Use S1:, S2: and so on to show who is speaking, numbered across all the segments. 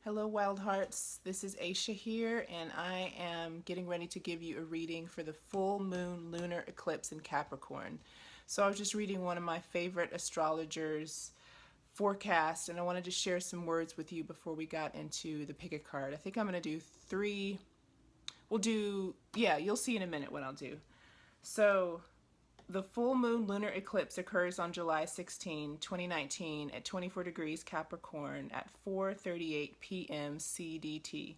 S1: Hello, Wild Hearts. This is Aisha here, and I am getting ready to give you a reading for the full moon lunar eclipse in Capricorn. So I was just reading one of my favorite astrologers' forecast, and I wanted to share some words with you before we got into the pick a card. I think I'm going to do three. You'll see in a minute what I'll do. So the full moon lunar eclipse occurs on July 16, 2019 at 24 degrees Capricorn at 4:38 p.m. CDT.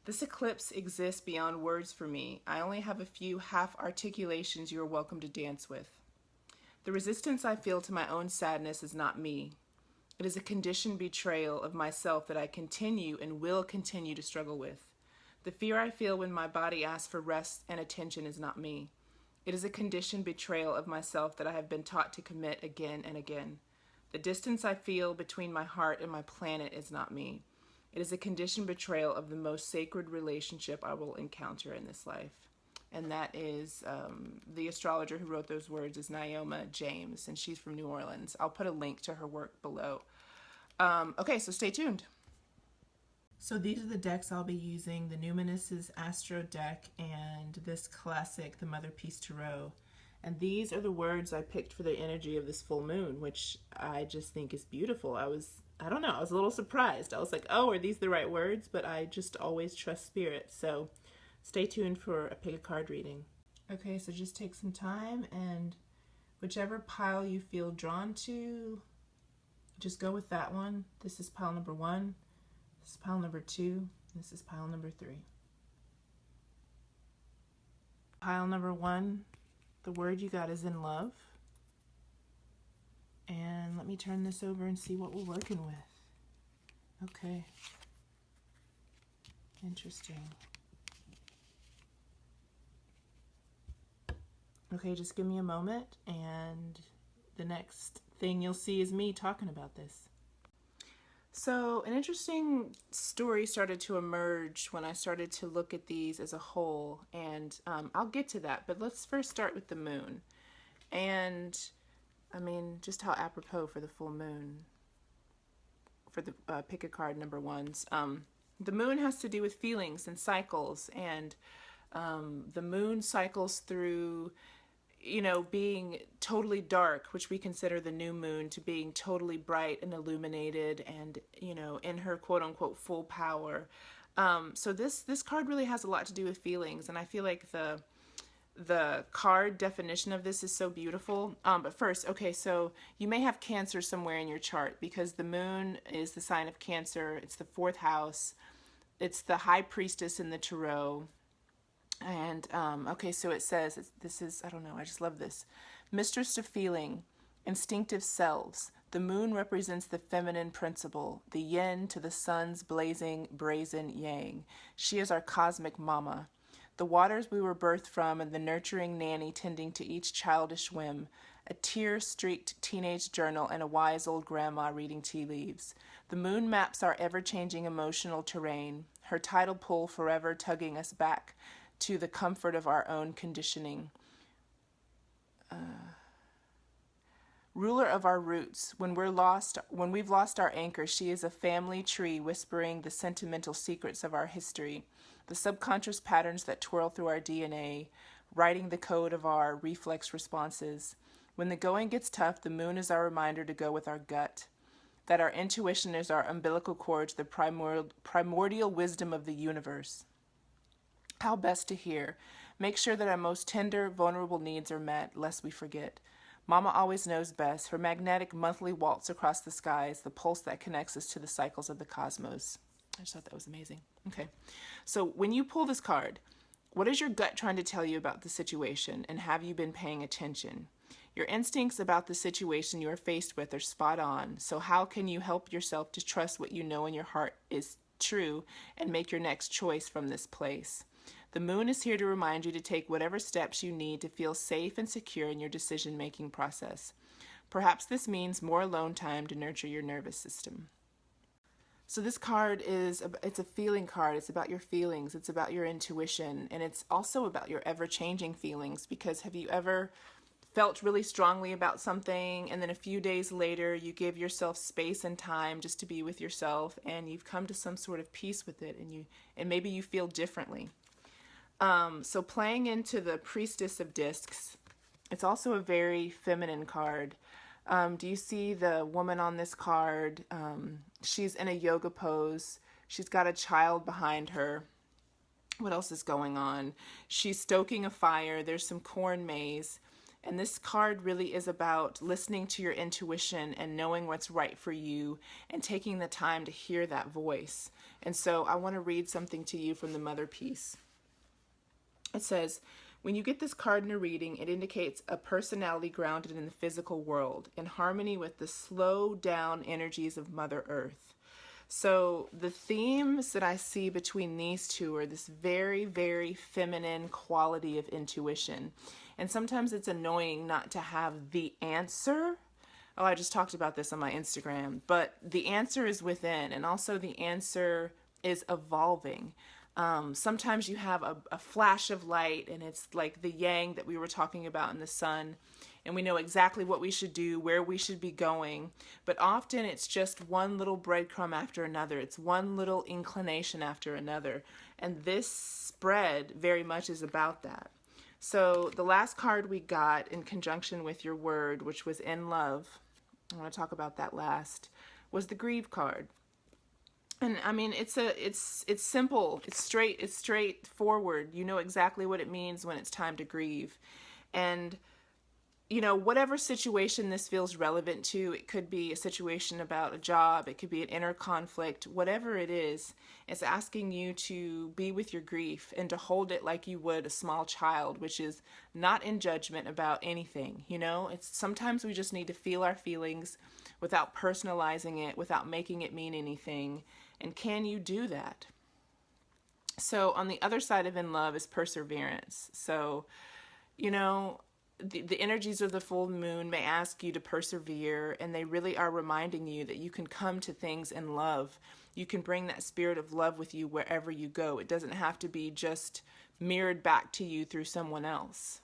S1: This eclipse exists beyond words for me. I only have a few half articulations you are welcome to dance with. The resistance I feel to my own sadness is not me. It is a conditioned betrayal of myself that I continue and will continue to struggle with. The fear I feel when my body asks for rest and attention is not me. It is a conditioned betrayal of myself that I have been taught to commit again and again. The distance I feel between my heart and my planet is not me. It is a conditioned betrayal of the most sacred relationship I will encounter in this life. And that is, the astrologer who wrote those words is Naoma James, and she's from New Orleans. I'll put a link to her work below. Okay, so stay tuned. So these are the decks I'll be using, the Numinous' Astro deck and this classic, the Mother Peace Tarot. And these are the words I picked for the energy of this full moon, which I just think is beautiful. I was a little surprised. I was like, oh, are these the right words? But I just always trust spirit. So stay tuned for a pick a card reading. Okay, so just take some time, and whichever pile you feel drawn to, just go with that one. This is pile number 1. This is pile number 2. This is pile number 3. Pile number 1, the word you got is in love. And let me turn this over and see what we're working with. Okay. Interesting. Okay, just give me a moment, and the next thing you'll see is me talking about this. So an interesting story started to emerge when I started to look at these as a whole, and I'll get to that, but let's first start with the moon. And I mean, just how apropos for the full moon, for the pick a card number 1s. The moon has to do with feelings and cycles, and the moon cycles through being totally dark, which we consider the new moon, to being totally bright and illuminated and, in her quote unquote full power. So this card really has a lot to do with feelings, and I feel like the card definition of this is so beautiful. But first, okay, so you may have Cancer somewhere in your chart, because the moon is the sign of Cancer. It's the 4th house. It's the high priestess in the tarot. And, okay, so it says, I don't know, I just love this. Mistress of feeling, instinctive selves. The moon represents the feminine principle, the yin to the sun's blazing, brazen yang. She is our cosmic mama. The waters we were birthed from, and the nurturing nanny tending to each childish whim. A tear-streaked teenage journal, and a wise old grandma reading tea leaves. The moon maps our ever-changing emotional terrain, her tidal pull forever tugging us back to the comfort of our own conditioning. Ruler of our roots, when we've lost our anchor, she is a family tree whispering the sentimental secrets of our history, the subconscious patterns that twirl through our DNA, writing the code of our reflex responses. When the going gets tough, the moon is our reminder to go with our gut, that our intuition is our umbilical cord to the primordial wisdom of the universe. How best to hear. Make sure that our most tender, vulnerable needs are met, lest we forget. Mama always knows best, her magnetic monthly waltz across the skies, the pulse that connects us to the cycles of the cosmos. I just thought that was amazing. Okay, so when you pull this card, what is your gut trying to tell you about the situation, and have you been paying attention? Your instincts about the situation you are faced with are spot on, so how can you help yourself to trust what you know in your heart is true and make your next choice from this place? The moon is here to remind you to take whatever steps you need to feel safe and secure in your decision-making process. Perhaps this means more alone time to nurture your nervous system. So this card it's a feeling card. It's about your feelings. It's about your intuition. And it's also about your ever-changing feelings, because have you ever felt really strongly about something, and then a few days later you give yourself space and time just to be with yourself, and you've come to some sort of peace with it, and maybe you feel differently. So playing into the Priestess of Discs, it's also a very feminine card. Do you see the woman on this card? She's in a yoga pose. She's got a child behind her. What else is going on? She's stoking a fire. There's some corn maze. And this card really is about listening to your intuition and knowing what's right for you and taking the time to hear that voice. And so I want to read something to you from the Mother piece. It says, when you get this card in a reading, it indicates a personality grounded in the physical world, in harmony with the slow down energies of Mother Earth. So the themes that I see between these two are this very, very feminine quality of intuition. And sometimes it's annoying not to have the answer. Oh, I just talked about this on my Instagram. But the answer is within, and also the answer is evolving. Sometimes you have a flash of light, and it's like the yang that we were talking about in the sun, and we know exactly what we should do, where we should be going. But often it's just one little breadcrumb after another. It's one little inclination after another. And this spread very much is about that. So the last card we got in conjunction with your word, which was in love, I want to talk about that last, was the grieve card. And I mean, it's simple, it's straightforward. You know exactly what it means when it's time to grieve. And you know, whatever situation this feels relevant to, it could be a situation about a job, it could be an inner conflict, whatever it is, it's asking you to be with your grief and to hold it like you would a small child, which is not in judgment about anything. You know, it's sometimes we just need to feel our feelings without personalizing it, without making it mean anything. And can you do that? So on the other side of in love is perseverance. So, you know, the energies of the full moon may ask you to persevere, and they really are reminding you that you can come to things in love. You can bring that spirit of love with you wherever you go. It doesn't have to be just mirrored back to you through someone else.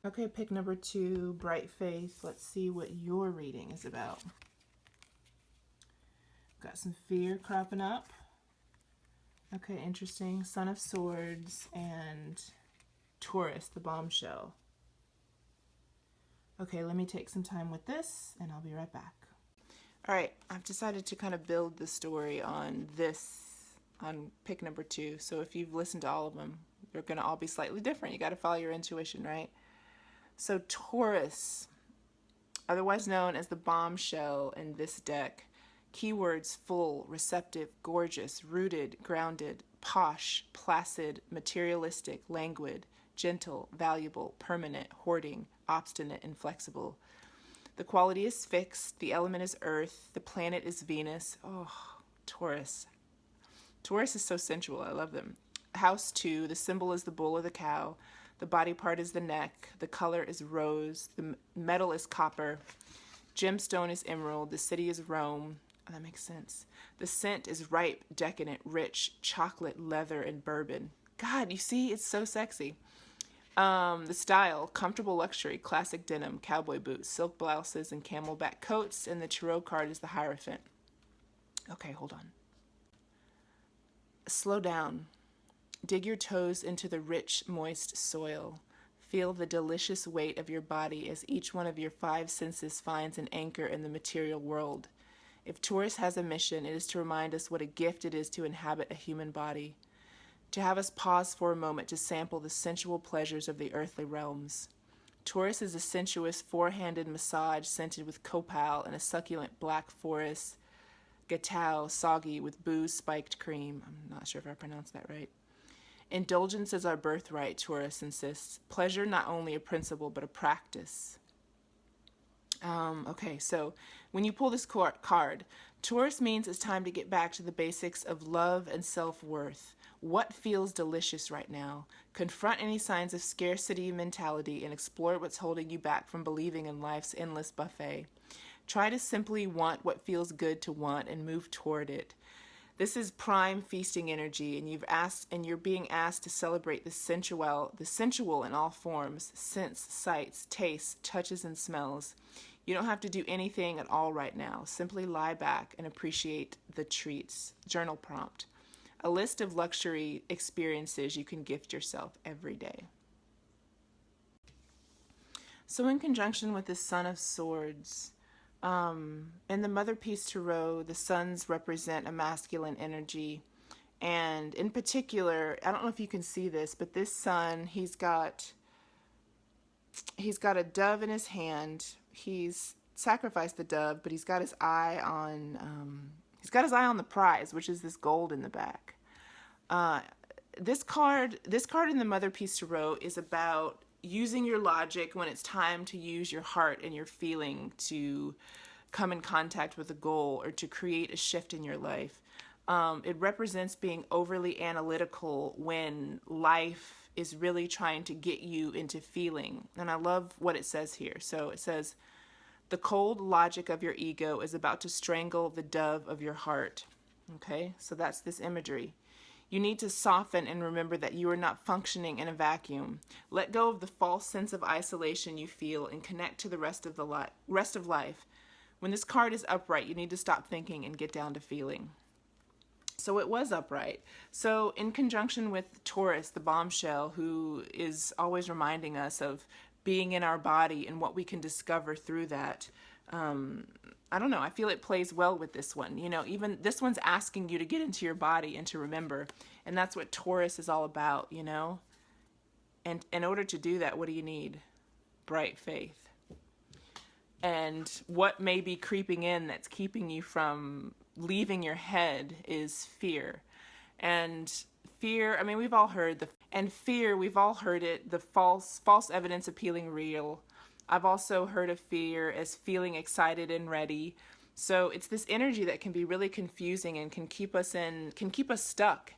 S1: Okay, pick number 2, Bright Faith. Let's see what your reading is about. Got some fear cropping up. Okay, interesting. Son of Swords and Taurus, the bombshell. Okay, let me take some time with this and I'll be right back. All right, I've decided to kind of build the story on pick number 2. So if you've listened to all of them, they're going to all be slightly different. You got to follow your intuition, right? So Taurus, otherwise known as the bombshell in this deck, keywords: full, receptive, gorgeous, rooted, grounded, posh, placid, materialistic, languid, gentle, valuable, permanent, hoarding, obstinate, inflexible. The quality is fixed, the element is earth, the planet is Venus. Oh, Taurus. Taurus is so sensual, I love them. House 2, the symbol is the bull or the cow, the body part is the neck, the color is rose, the metal is copper, gemstone is emerald, the city is Rome. Oh, that makes sense. The scent is ripe, decadent, rich, chocolate, leather, and bourbon. God, you see, it's so sexy. The style, comfortable luxury, classic denim, cowboy boots, silk blouses, and camelback coats, and the tarot card is the Hierophant. Okay, hold on. Slow down. Dig your toes into the rich, moist soil. Feel the delicious weight of your body as each one of your 5 senses finds an anchor in the material world. If Taurus has a mission, it is to remind us what a gift it is to inhabit a human body, to have us pause for a moment to sample the sensual pleasures of the earthly realms. Taurus is a sensuous 4-handed massage scented with copal and a succulent black forest gatau soggy with booze-spiked cream. I'm not sure if I pronounced that right. Indulgence is our birthright, Taurus insists. Pleasure not only a principle, but a practice. Okay, so when you pull this card, Taurus means it's time to get back to the basics of love and self-worth. What feels delicious right now? Confront any signs of scarcity mentality and explore what's holding you back from believing in life's endless buffet. Try to simply want what feels good to want and move toward it. This is prime feasting energy, and you're being asked to celebrate the sensual in all forms: sense, sights, tastes, touches, and smells. You don't have to do anything at all right now. Simply lie back and appreciate the treats. Journal prompt: a list of luxury experiences you can gift yourself every day. So in conjunction with the Son of Swords, in the Mother Piece Tarot, the suns represent a masculine energy. And in particular, I don't know if you can see this, but this sun, he's got a dove in his hand. He's sacrificed the dove, but he's got his eye on the prize, which is this gold in the back. This card in the Mother Piece Tarot is about using your logic when it's time to use your heart and your feeling to come in contact with a goal or to create a shift in your life. It represents being overly analytical when life is really trying to get you into feeling. And I love what it says here. So it says, the cold logic of your ego is about to strangle the dove of your heart. Okay, so that's this imagery. You need to soften and remember that you are not functioning in a vacuum. Let go of the false sense of isolation you feel and connect to the rest of life. When this card is upright, you need to stop thinking and get down to feeling. So it was upright. So in conjunction with Taurus, the bombshell, who is always reminding us of being in our body and what we can discover through that, I don't know, I feel it plays well with this one. You know, even this one's asking you to get into your body and to remember. And that's what Taurus is all about, you know. And in order to do that, what do you need? Bright faith. And what may be creeping in that's keeping you from leaving your head is fear. And fear, I mean, we've all heard we've all heard it, the false evidence appealing real. I've also heard of fear as feeling excited and ready. So it's this energy that can be really confusing and can keep us stuck.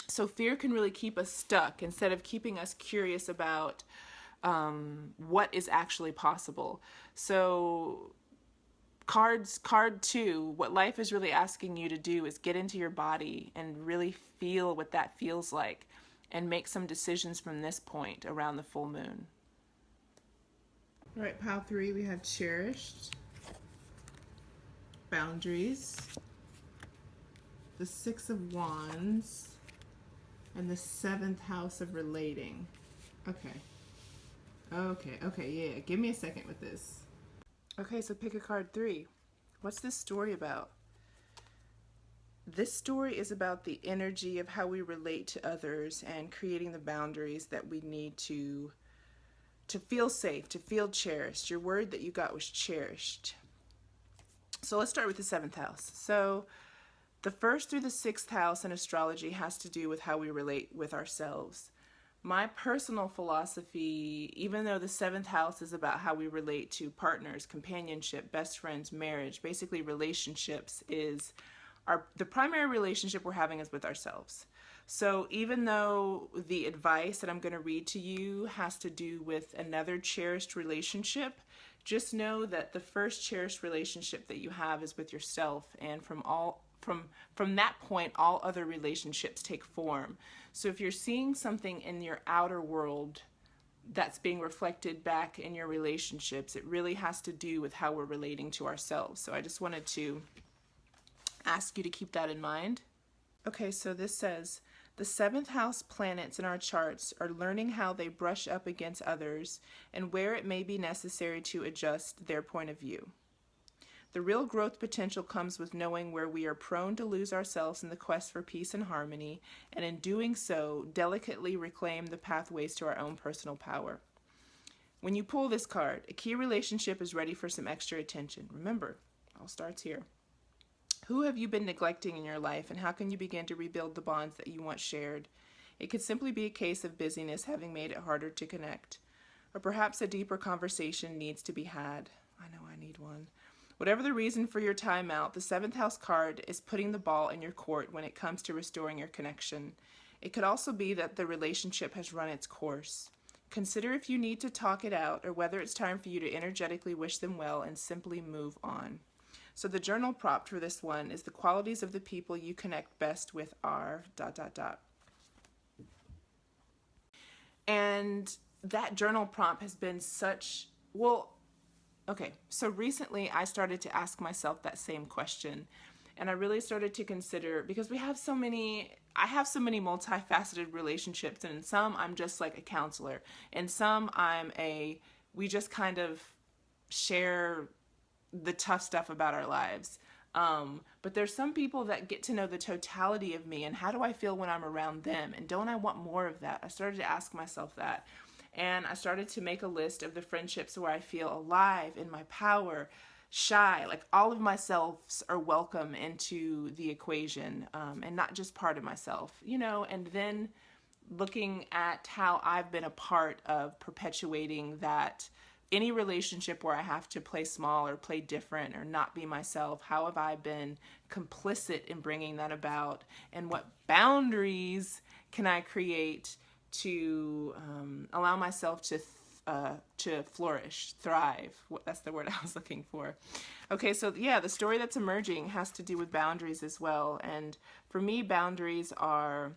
S1: So fear can really keep us stuck instead of keeping us curious about what is actually possible. So card 2, what life is really asking you to do is get into your body and really feel what that feels like and make some decisions from this point around the full moon. All right, pile 3, we have cherished, boundaries, the 6 of Wands, and the 7th house of relating. Okay, yeah, give me a second with this. Okay, so pick a card 3. What's this story about? This story is about the energy of how we relate to others and creating the boundaries that we need to feel safe, to feel cherished. Your word that you got was cherished. So let's start with the 7th house. So the 1st through the 6th house in astrology has to do with how we relate with ourselves. My personal philosophy, even though the 7th house is about how we relate to partners, companionship, best friends, marriage, basically relationships, is the primary relationship we're having is with ourselves. So even though the advice that I'm going to read to you has to do with another cherished relationship, just know that the first cherished relationship that you have is with yourself, and from that point, all other relationships take form. So if you're seeing something in your outer world that's being reflected back in your relationships, it really has to do with how we're relating to ourselves. So I just wanted to ask you to keep that in mind. Okay, so this says, the 7th house planets in our charts are learning how they brush up against others and where it may be necessary to adjust their point of view. The real growth potential comes with knowing where we are prone to lose ourselves in the quest for peace and harmony, and in doing so, delicately reclaim the pathways to our own personal power. When you pull this card, a key relationship is ready for some extra attention. Remember, it all starts here. Who have you been neglecting in your life, and how can you begin to rebuild the bonds that you once shared? It could simply be a case of busyness having made it harder to connect. Or perhaps a deeper conversation needs to be had. I know I need one. Whatever the reason for your time out, the 7th house card is putting the ball in your court when it comes to restoring your connection. It could also be that the relationship has run its course. Consider if you need to talk it out or whether it's time for you to energetically wish them well and simply move on. So the journal prompt for this one is the qualities of the people you connect best with are ... And that journal prompt has been such, well, okay, so recently I started to ask myself that same question, and I really started to consider, because I have so many multifaceted relationships, and in some I'm just like a counselor, and some we just kind of share the tough stuff about our lives. But there's some people that get to know the totality of me, and how do I feel when I'm around them, and don't I want more of that? I started to ask myself that, and I started to make a list of the friendships where I feel alive, in my power, shy, like all of myselves are welcome into the equation, and not just part of myself, and then looking at how I've been a part of perpetuating that. Any relationship where I have to play small or play different or not be myself, how have I been complicit in bringing that about? And what boundaries can I create to allow myself to flourish, thrive? That's the word I was looking for. Okay, so yeah, the story that's emerging has to do with boundaries as well. And for me, boundaries are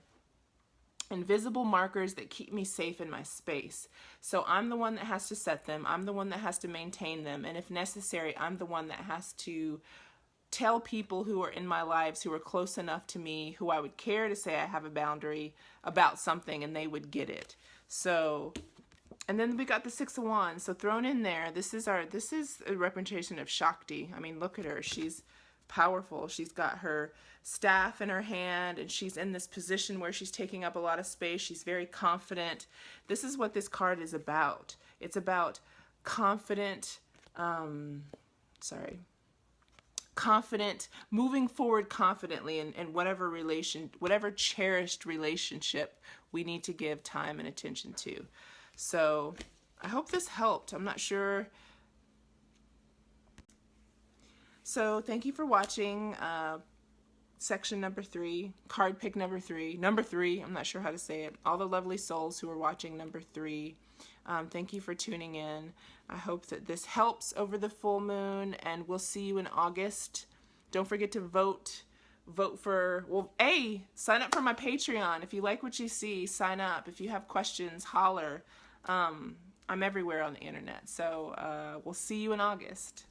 S1: invisible markers that keep me safe in my space. So I'm the one that has to set them. I'm the one that has to maintain them. And if necessary, I'm the one that has to tell people who are in my lives, who are close enough to me, who I would care to say I have a boundary about something, and they would get it. So, and then we got the Six of Wands. So thrown in there, this is a representation of Shakti. I mean, look at her. She's powerful. She's got her staff in her hand, and she's in this position where she's taking up a lot of space. She's very confident. This is what this card is about. It's about confident, moving forward confidently in whatever cherished relationship we need to give time and attention to. So I hope this helped. I'm not sure. So thank you for watching section number 3, card pick number 3. Number 3, I'm not sure how to say it. All the lovely souls who are watching number 3, thank you for tuning in. I hope that this helps over the full moon, and we'll see you in August. Don't forget to vote. Vote for, well, sign up for my Patreon. If you like what you see, sign up. If you have questions, holler. I'm everywhere on the internet. So we'll see you in August.